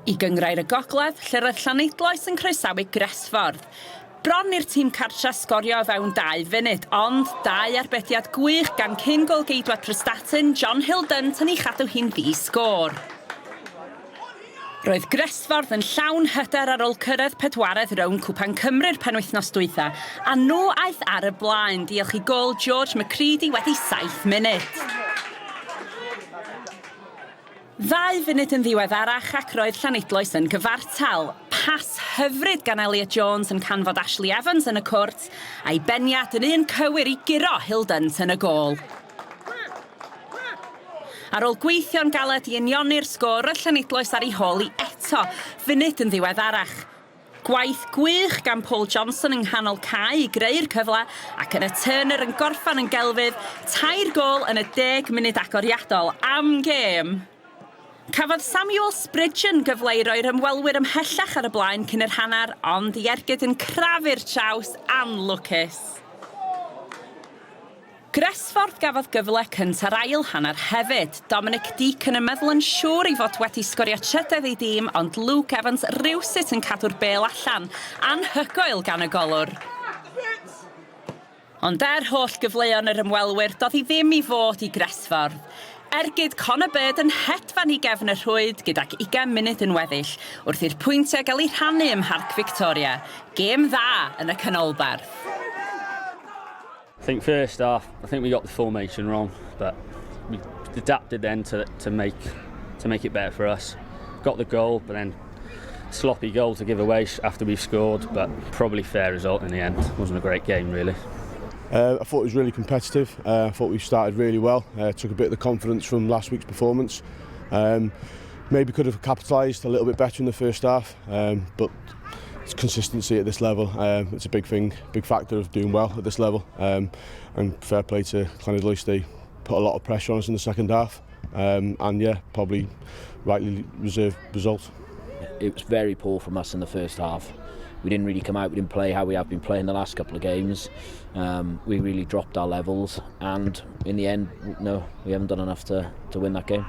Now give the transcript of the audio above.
I gyngrair y gogledd, lle roedd Llanidloes yn croesawu Gresffordd. Bron i'r tîm cartra sgorio o fewn 2 funud, ond 2 arbediad gwych gan cyn golgeidwad prestatyn John Hildent yn ei chadw hi'n ddi-sgôr. Roedd Gresffordd yn llawn hyder ar ôl cyrraedd pedwaredd rhwng Cwpan Cymru'r penwythnos dwytha, a nhw aeth ar y blaen diolch i gôl George McCready wedi 7 munud. 2 funud yn ddiweddarach ac roedd Llanidloes yn gyfartal. Pas hyfryd gan Elliot Jones yn canfod Ashley Evans yn y cwrt, a'i beniad yn un cywir i guro Hildent yn y gôl. Ar ôl gweithio'n galed i unioni'r sgôr, y Llanidloes ar ei hôl i eto, funud yn ddiweddarach. Gwaith gwych gan Paul Johnson yng nghanol cae i greu'r cyfle, ac yna Turner yn gorffan yn gelfydd, 2 gôl yn y 10 munud agoriadol am gêm. Cafodd Samuel Spridgeon gyfle i roi'r ymwelwyr ymhellach ar y blaen cyn yr hanner, ond i ergyd yn crafu'r traws anlwcus. Gresffordd gafodd gyfle cynta'r ail hanner hefyd. Dominic Deacon yn meddwl yn siŵr i fod wedi sgorio trydydd ei dîm, ond Luke Evans rywsut yn cadw'r bêl allan, anhygoel gan y golwr. Ond holl gyfleon yr ymwelwyr, doedd hi ddim i fod i Gresffordd. Ergyd Conor Bird yn hedfan i gefn y rhwyd gydag 20 munud yn weddill, wrth i'r pwyntiau gael eu rhannu ym Mharc Victoria. Gêm dda yn y canolbarth. I think first half, I think we got the formation wrong, but we adapted then to make it better for us. Got the goal, but then sloppy goal to give away after we've scored, but probably fair result in the end. Wasn't a great game really. I thought it was really competitive. I thought we started really well. Took a bit of the confidence from last week's performance. Maybe could have capitalised a little bit better in the first half, but it's consistency at this level. It's a big thing, big factor of doing well at this level. And fair play to Llanidloes, they put a lot of pressure on us in the second half. And yeah, probably rightly reserved result. It was very poor from us in the first half. We didn't really come out, we didn't play how we have been playing the last couple of games. We really dropped our levels, and in the end, no, we haven't done enough to win that game.